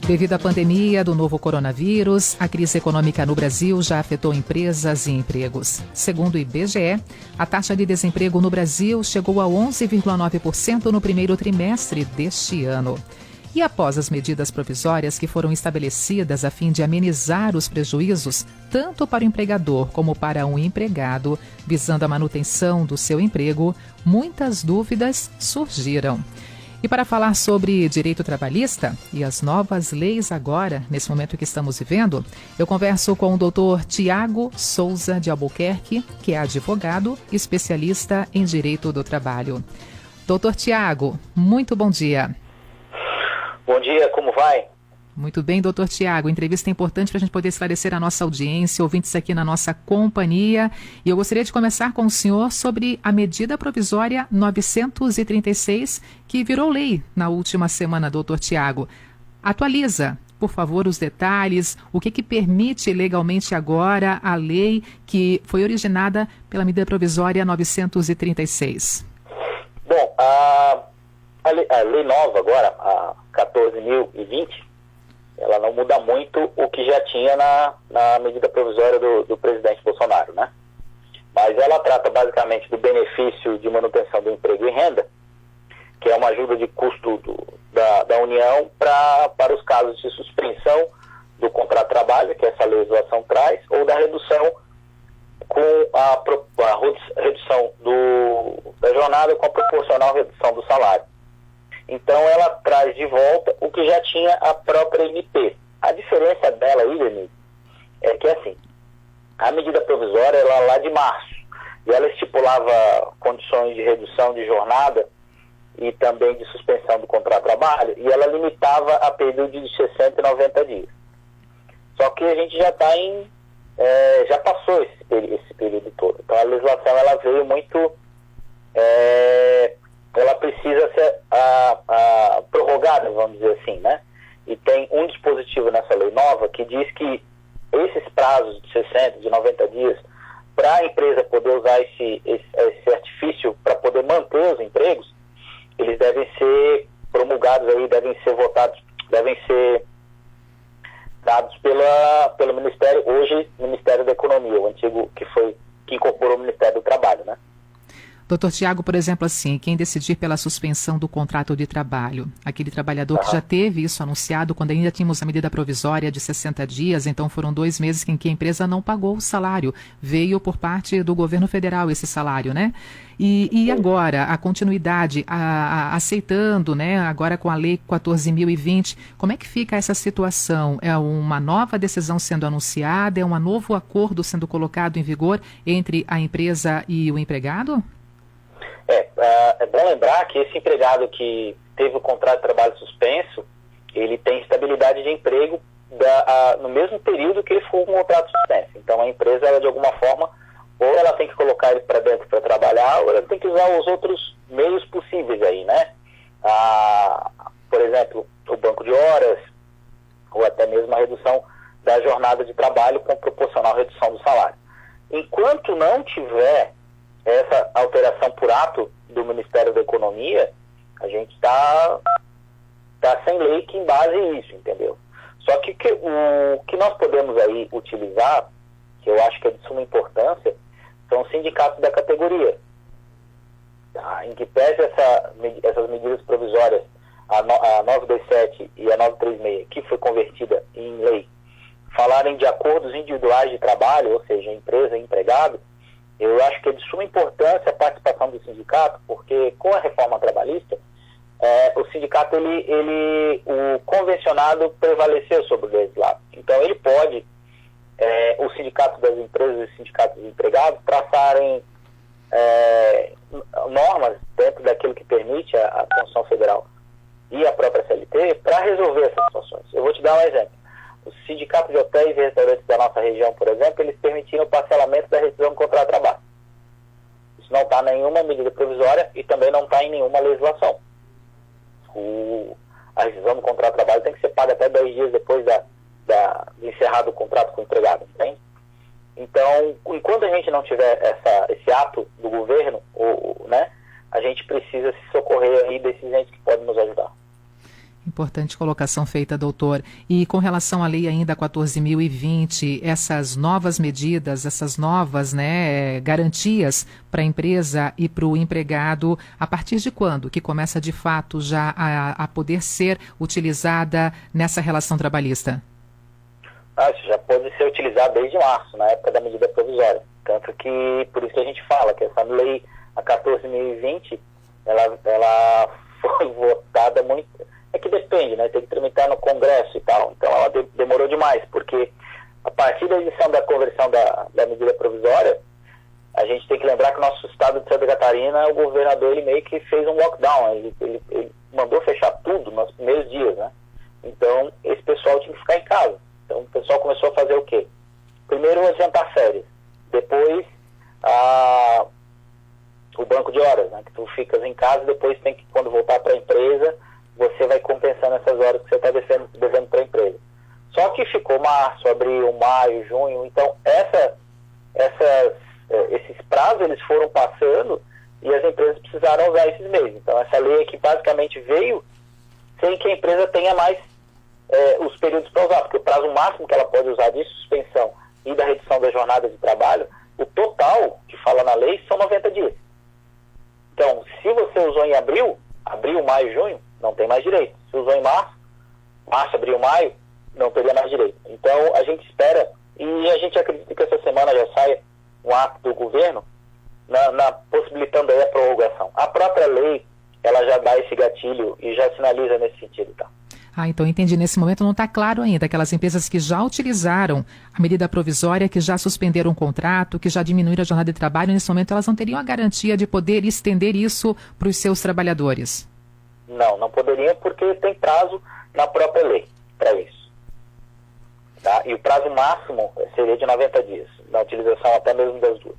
Devido à pandemia do novo coronavírus, a crise econômica no Brasil já afetou empresas e empregos. Segundo o IBGE, a taxa de desemprego no Brasil chegou a 11,9% no primeiro trimestre deste ano. E após as medidas provisórias que foram estabelecidas a fim de amenizar os prejuízos, tanto para o empregador como para o empregado, visando a manutenção do seu emprego, muitas dúvidas surgiram. E para falar sobre direito trabalhista e as novas leis agora, nesse momento que estamos vivendo, eu converso com o doutor Tiago Souza de Albuquerque, que é advogado e especialista em direito do trabalho. Doutor Tiago, muito bom dia. Bom dia, como vai? Muito bem, doutor Tiago. Entrevista importante para a gente poder esclarecer a nossa audiência, ouvintes aqui na nossa companhia. E eu gostaria de começar com o senhor sobre a medida provisória 936, que virou lei na última semana, doutor Tiago. Atualiza, por favor, os detalhes, o que permite legalmente agora a lei que foi originada pela medida provisória 936. Bom, a lei nova agora, a 14.020, ela não muda muito o que já tinha na medida provisória do presidente Bolsonaro, né? Mas ela trata basicamente do benefício de manutenção do emprego e renda, que é uma ajuda de custo da União para os casos de suspensão do contrato de trabalho, que essa legislação traz, ou da redução com a redução da jornada com a proporcional redução do salário. Então, ela traz de volta o que já tinha a própria MP. A diferença dela aí, Denise, é que, assim, a medida provisória, ela lá de março, e ela estipulava condições de redução de jornada e também de suspensão do contrato de trabalho, e ela limitava a período de 60 e 90 dias. Só que a gente já está já passou esse período todo. Então, a legislação, ela veio muito... ela precisa ser prorrogada, vamos dizer assim, né? E tem um dispositivo nessa lei nova que diz que esses prazos de 60, de 90 dias, para a empresa poder usar esse artifício para poder manter os empregos, eles devem ser promulgados aí, devem ser votados, devem ser dados pelo Ministério, hoje Ministério da Economia, o antigo que incorporou o Ministério do Trabalho, né? Doutor Tiago, por exemplo, assim, quem decidir pela suspensão do contrato de trabalho, aquele trabalhador que já teve isso anunciado quando ainda tínhamos a medida provisória de 60 dias, então foram 2 meses em que a empresa não pagou o salário, veio por parte do governo federal esse salário, né? E agora, a continuidade, aceitando, né, agora com a lei 14.020, como é que fica essa situação? É uma nova decisão sendo anunciada? É um novo acordo sendo colocado em vigor entre a empresa e o empregado? É bom lembrar que esse empregado que teve o contrato de trabalho suspenso, ele tem estabilidade de emprego no mesmo período que ele ficou com o contrato suspenso. Então, a empresa, ela, de alguma forma, ou ela tem que colocar ele para dentro para trabalhar, ou ela tem que usar os outros meios possíveis aí, né? Por exemplo, o banco de horas, ou até mesmo a redução da jornada de trabalho com proporcional redução do salário. Enquanto não tiver essa alteração por ato do Ministério da Economia, a gente está sem lei que embase isso, entendeu? Só que o que nós podemos aí utilizar, que eu acho que é de suma importância, são os sindicatos da categoria. Em que pese essas medidas provisórias, a 927 e a 936, que foi convertida em lei, falarem de acordos individuais de trabalho, ou seja, empresa e empregado, eu acho que é de suma importância a participação do sindicato, porque com a reforma trabalhista, o sindicato, o convencionado prevaleceu sobre o legislado. Então, ele pode, o sindicato das empresas e os sindicatos dos empregados, traçarem normas dentro daquilo que permite a Constituição Federal e a própria CLT para resolver essas situações. Eu vou te dar um exemplo. Os sindicatos de hotéis e restaurantes da nossa região, por exemplo, eles permitiram o parcelamento da rescisão do contrato de trabalho. Isso não está em nenhuma medida provisória e também não está em nenhuma legislação. A rescisão do contrato de trabalho tem que ser paga até 10 dias depois de encerrado o contrato com o empregado, entende? Então, enquanto a gente não tiver esse ato do governo, né, a gente precisa se socorrer aí desses entes que podem nos ajudar. Importante colocação feita, doutor. E com relação à lei ainda 14.020, essas novas medidas, essas novas garantias para a empresa e para o empregado, a partir de quando que começa de fato já a poder ser utilizada nessa relação trabalhista? Isso já pode ser utilizado desde março, na época da medida provisória. Tanto que, por isso que a gente fala que essa lei, a 14.020, ela foi votada muito... É que depende, né? Tem que tramitar no Congresso e tal. Então ela demorou demais, porque a partir da edição da conversão da medida provisória, a gente tem que lembrar que o nosso estado de Santa Catarina, o governador, ele meio que fez um lockdown. Ele mandou fechar tudo nos primeiros dias, né? Então, esse pessoal tinha que ficar em casa. Então, o pessoal começou a fazer o quê? Primeiro, adiantar férias. Depois, o banco de horas, né? Que tu ficas em casa e depois tem que, quando voltar para a empresa, você vai compensando essas horas que você está devendo para a empresa. Só que ficou março, abril, maio, junho. Então, esses prazos eles foram passando e as empresas precisaram usar esses meses. Então, essa lei aqui basicamente veio sem que a empresa tenha mais os períodos para usar, porque o prazo máximo que ela pode usar de suspensão e da redução da jornada de trabalho, o total que fala na lei são 90 dias. Então, se você usou em abril, maio, junho, não tem mais direito. Se usou em março, abril, maio, não teria mais direito. Então, a gente espera, e a gente acredita que essa semana já saia um ato do governo possibilitando aí a prorrogação. A própria lei, ela já dá esse gatilho e já sinaliza nesse sentido, tá? Então entendi. Nesse momento não está claro ainda. Aquelas empresas que já utilizaram a medida provisória, que já suspenderam o contrato, que já diminuíram a jornada de trabalho, nesse momento elas não teriam a garantia de poder estender isso para os seus trabalhadores. Não poderiam, porque tem prazo na própria lei para isso. Tá? E o prazo máximo seria de 90 dias, na utilização até mesmo das duas.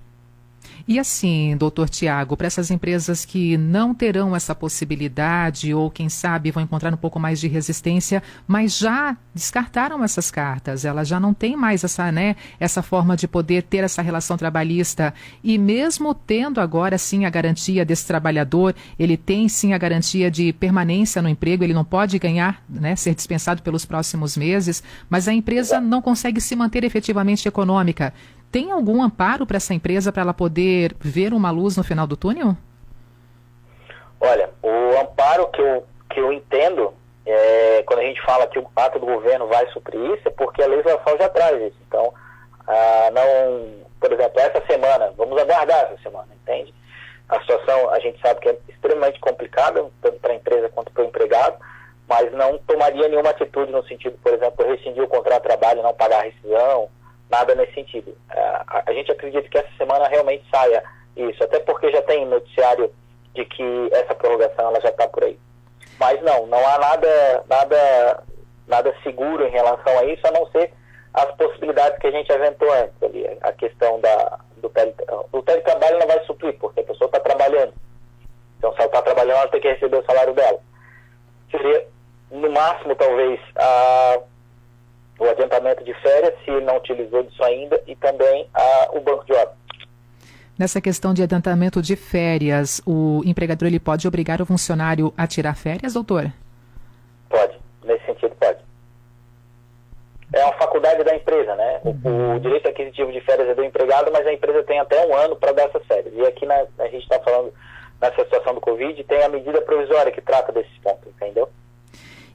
E assim, doutor Tiago, para essas empresas que não terão essa possibilidade ou, quem sabe, vão encontrar um pouco mais de resistência, mas já descartaram essas cartas, elas já não têm mais essa forma de poder ter essa relação trabalhista e mesmo tendo agora sim a garantia desse trabalhador, ele tem sim a garantia de permanência no emprego, ele não pode ganhar, ser dispensado pelos próximos meses, mas a empresa não consegue se manter efetivamente econômica. Tem algum amparo para essa empresa para ela poder ver uma luz no final do túnel? Olha, o amparo que eu entendo, quando a gente fala que o ato do governo vai suprir isso, é porque a legislação já traz isso. Então, por exemplo, essa semana, vamos aguardar essa semana, entende? A situação, a gente sabe que é extremamente complicada, tanto para a empresa quanto para o empregado, mas não tomaria nenhuma atitude no sentido, por exemplo, rescindir o contrato de trabalho, não pagar a rescisão, nada nesse sentido. A gente acredita que essa semana realmente saia isso, até porque já tem noticiário de que essa prorrogação ela já está por aí. Mas não há nada seguro em relação a isso, a não ser as possibilidades que a gente aventou antes ali. A questão do teletrabalho não vai suprir, porque a pessoa está trabalhando. Então, se ela está trabalhando, ela tem que receber o salário dela. Seria, no máximo, talvez, o adiantamento de férias, se não utilizou disso ainda, e também o banco de horas. Nessa questão de adiantamento de férias, o empregador ele pode obrigar o funcionário a tirar férias, doutor? Pode, nesse sentido pode. É uma faculdade da empresa, né? O direito aquisitivo de férias é do empregado, mas a empresa tem até 1 ano para dar essas férias. E aqui a gente está falando, nessa situação do Covid, tem a medida provisória que trata desses pontos, entendeu?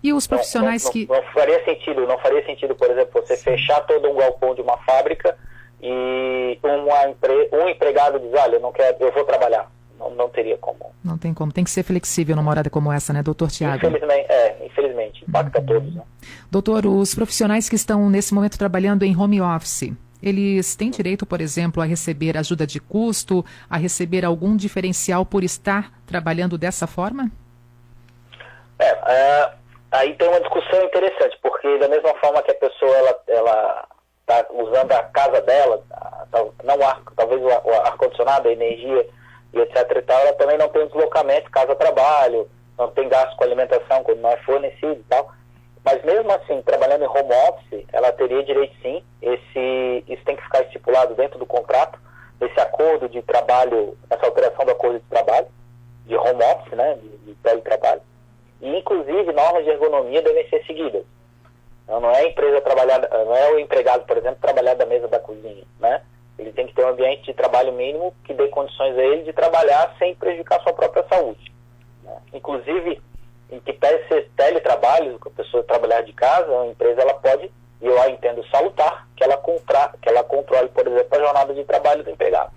E os profissionais não faria sentido, por exemplo, você fechar todo um galpão de uma fábrica e um empregado diz, olha, eu vou trabalhar. Não teria como. Não tem como. Tem que ser flexível numa hora como essa, né, doutor Tiago? Infelizmente. Impacta todos, né? Doutor, os profissionais que estão nesse momento trabalhando em home office, eles têm direito, por exemplo, a receber ajuda de custo, a receber algum diferencial por estar trabalhando dessa forma? Aí tem uma discussão interessante, porque da mesma forma que a pessoa ela está usando a casa dela, talvez o ar-condicionado, a energia e etc e tal, ela também não tem deslocamento casa-trabalho, não tem gasto com alimentação quando não é fornecido e tal. Mas mesmo assim, trabalhando em home office, ela teria direito sim, isso tem que ficar estipulado dentro do contrato, esse acordo de trabalho, essa alteração do acordo de trabalho, de home office, né, de teletrabalho. E, inclusive, normas de ergonomia devem ser seguidas. Então, não é a empresa trabalhar, não é o empregado, por exemplo, trabalhar da mesa da cozinha, né? Ele tem que ter um ambiente de trabalho mínimo que dê condições a ele de trabalhar sem prejudicar a sua própria saúde, né? Inclusive, em que pese ser teletrabalho, que a pessoa trabalhar de casa, a empresa ela pode, e eu entendo salutar, que ela controle, por exemplo, a jornada de trabalho do empregado.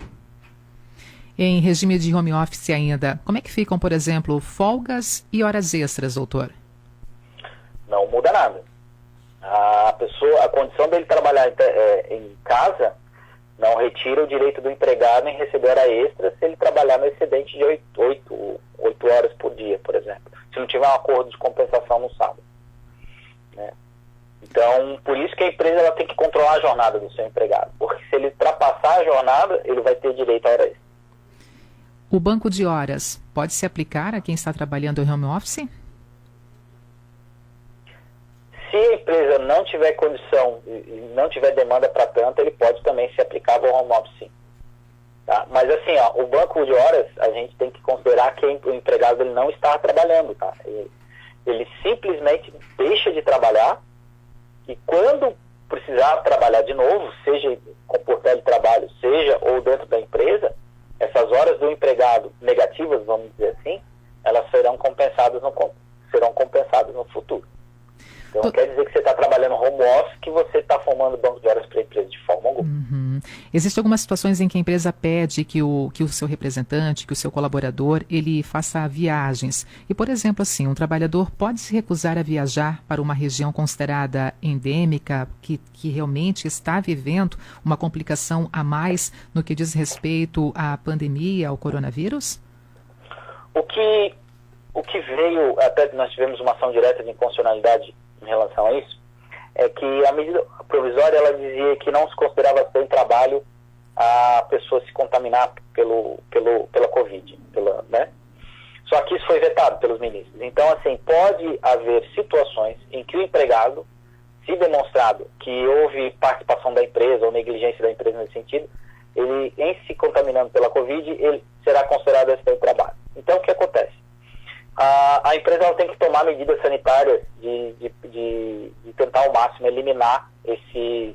Em regime de home office ainda, como é que ficam, por exemplo, folgas e horas extras, doutor? Não muda nada. A condição dele trabalhar em casa não retira o direito do empregado em receber hora extra se ele trabalhar no excedente de 8 horas por dia, por exemplo. Se não tiver um acordo de compensação no sábado, né? Então, por isso que a empresa ela tem que controlar a jornada do seu empregado. Porque se ele ultrapassar a jornada, ele vai ter direito à hora extra. O banco de horas pode se aplicar a quem está trabalhando em home office? Se a empresa não tiver condição e não tiver demanda para tanto, ele pode também se aplicar ao home office, sim. Tá? Mas assim, o banco de horas, a gente tem que considerar que o empregado ele não está trabalhando. Tá? Ele simplesmente deixa de trabalhar e quando precisar trabalhar de novo, seja com por teletrabalho, seja ou dentro da empresa, essas horas do empregado negativas, vamos dizer assim, elas serão compensadas no futuro. Então, quer dizer que você está trabalhando home office, que você está formando banco de horas para a empresa de forma alguma. Uhum. Existem algumas situações em que a empresa pede que o seu representante, que o seu colaborador, ele faça viagens. E, por exemplo, assim, um trabalhador pode se recusar a viajar para uma região considerada endêmica, que realmente está vivendo uma complicação a mais no que diz respeito à pandemia, ao coronavírus? O que veio, até nós tivemos uma ação direta de inconstitucionalidade em relação a isso, é que a medida provisória ela dizia que não se considerava sem trabalho a pessoa se contaminar pela Covid, né? Só que isso foi vetado pelos ministros. Então, assim, pode haver situações em que o empregado, se demonstrado que houve participação da empresa ou negligência da empresa nesse sentido, ele, em se contaminando pela Covid, ele será considerado sem trabalho. Então, o que acontece? A empresa ela tem que tomar medidas sanitárias de tentar ao máximo eliminar esse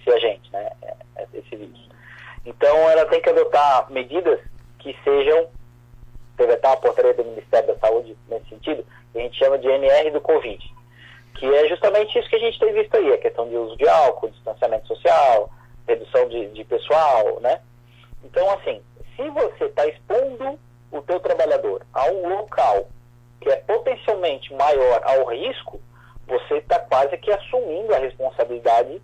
agente, né, esse vírus. Então, ela tem que adotar medidas que sejam, vetar a portaria do Ministério da Saúde nesse sentido, que a gente chama de MR do Covid, que é justamente isso que a gente tem visto aí, a questão de uso de álcool, distanciamento social, redução de pessoal, né? Então, assim, se você está expondo o teu trabalhar a um local que é potencialmente maior ao risco, você está quase que assumindo a responsabilidade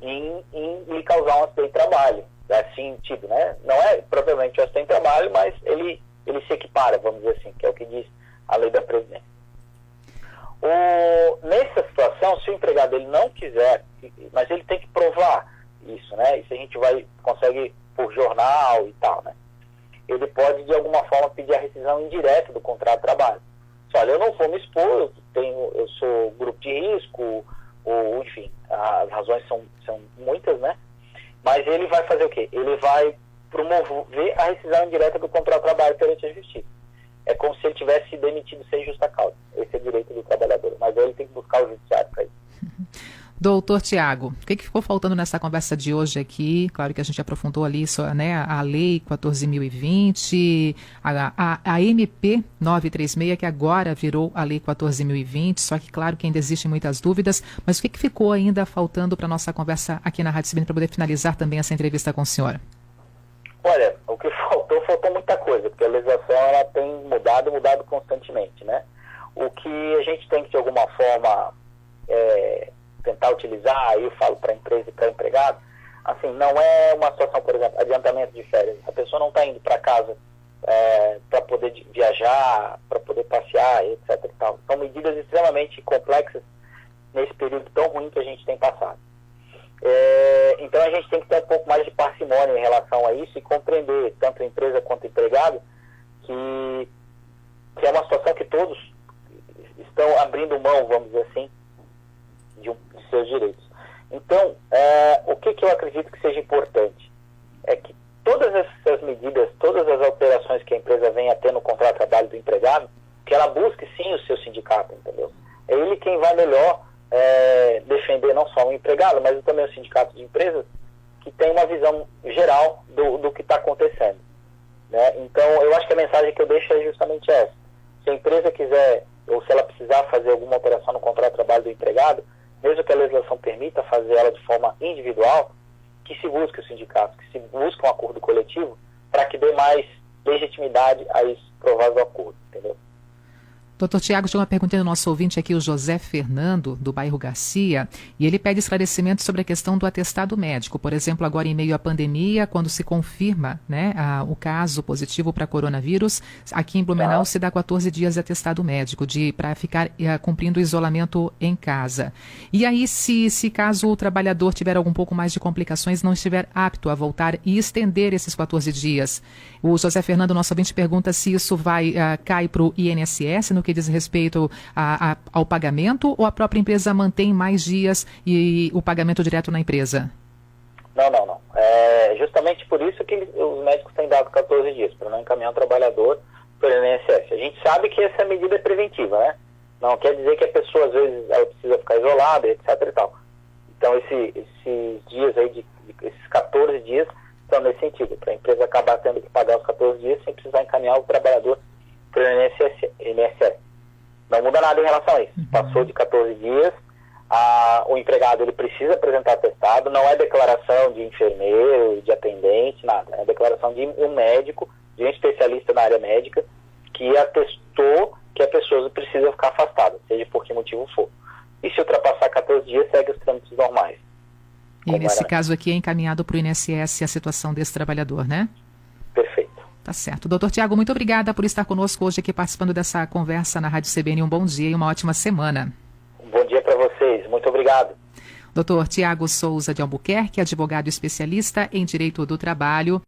em lhe causar um acidente de trabalho. É sentido, né? Não é propriamente um acidente de trabalho, mas ele se equipara, vamos dizer assim, que é o que diz a lei da Previdência. Nessa situação, se o empregado ele não quiser, mas ele tem que provar isso, né? Isso a gente consegue por jornal e tal, né? Ele pode, de alguma forma, pedir a rescisão indireta do contrato de trabalho. Olha, eu não vou me expor, eu sou grupo de risco, ou enfim, as razões são muitas, né? Mas ele vai fazer o quê? Ele vai promover a rescisão indireta do contrato de trabalho perante a justiça. É como se ele tivesse demitido sem justa causa. Esse é o direito do trabalhador, mas ele tem que buscar o judiciário para isso. Doutor Tiago, o que ficou faltando nessa conversa de hoje aqui? Claro que a gente aprofundou ali né, a Lei 14.020, a MP 936, que agora virou a Lei 14.020, só que, claro, que ainda existem muitas dúvidas, mas o que ficou ainda faltando para a nossa conversa aqui na Rádio CBN para poder finalizar também essa entrevista com o senhor? Olha, o que faltou muita coisa, porque a legislação ela tem mudado constantemente, né? O que a gente tem que, de alguma forma, tentar utilizar, aí eu falo para a empresa e para o empregado, assim, não é uma situação, por exemplo, adiantamento de férias. A pessoa não está indo para casa para poder viajar, para poder passear, etc. E tal. São medidas extremamente complexas nesse período tão ruim que a gente tem passado. Então a gente tem que ter um pouco mais de parcimônia em relação a isso e compreender, tanto a empresa quanto o empregado, que é uma situação que todos estão abrindo mão, vamos dizer assim, de seus direitos. Então, o que eu acredito que seja importante é que todas essas medidas, todas as alterações que a empresa venha a ter no contrato de trabalho do empregado, que ela busque sim o seu sindicato, entendeu? É ele quem vai melhor defender não só o empregado, mas também o sindicato de empresas, que tem uma visão geral do que está acontecendo, né? Então, eu acho que a mensagem que eu deixo é justamente essa. Se a empresa quiser, ou se ela precisar fazer alguma alteração no contrato de trabalho do empregado, mesmo que a legislação permita fazer ela de forma individual, que se busque o sindicato, que se busque um acordo coletivo, para que dê mais legitimidade a esse provável acordo, entendeu? Doutor Tiago, tinha uma pergunta do nosso ouvinte aqui, o José Fernando, do bairro Garcia, e ele pede esclarecimento sobre a questão do atestado médico. Por exemplo, agora em meio à pandemia, quando se confirma, né, o caso positivo para coronavírus, aqui em Blumenau se dá 14 dias de atestado médico para ficar cumprindo o isolamento em casa. E aí, se caso o trabalhador tiver algum pouco mais de complicações, não estiver apto a voltar e estender esses 14 dias, o José Fernando, nosso ouvinte, pergunta se isso cai para o INSS, no que diz respeito ao pagamento, ou a própria empresa mantém mais dias e o pagamento direto na empresa? Não. É justamente por isso que os médicos têm dado 14 dias, para não encaminhar o trabalhador pelo INSS. A gente sabe que essa medida é preventiva, né? Não quer dizer que a pessoa, às vezes, ela precisa ficar isolada, etc. e tal. Então, esses dias aí, esses 14 dias, estão nesse sentido, para a empresa acabar tendo que pagar os 14 dias sem precisar encaminhar o trabalhador para o INSS. Não muda nada em relação a isso. Passou de 14 dias, o empregado ele precisa apresentar atestado, não é declaração de enfermeiro, de atendente, nada. É declaração de um médico, de um especialista na área médica, que atestou que a pessoa precisa ficar afastada, seja por que motivo for. E se ultrapassar 14 dias, segue os trâmites normais. E nesse caso aqui é encaminhado para o INSS a situação desse trabalhador, né? Perfeito. Tá certo. Doutor Tiago, muito obrigada por estar conosco hoje aqui participando dessa conversa na Rádio CBN. Um bom dia e uma ótima semana. Um bom dia para vocês. Muito obrigado. Doutor Tiago Souza de Albuquerque, advogado especialista em Direito do Trabalho.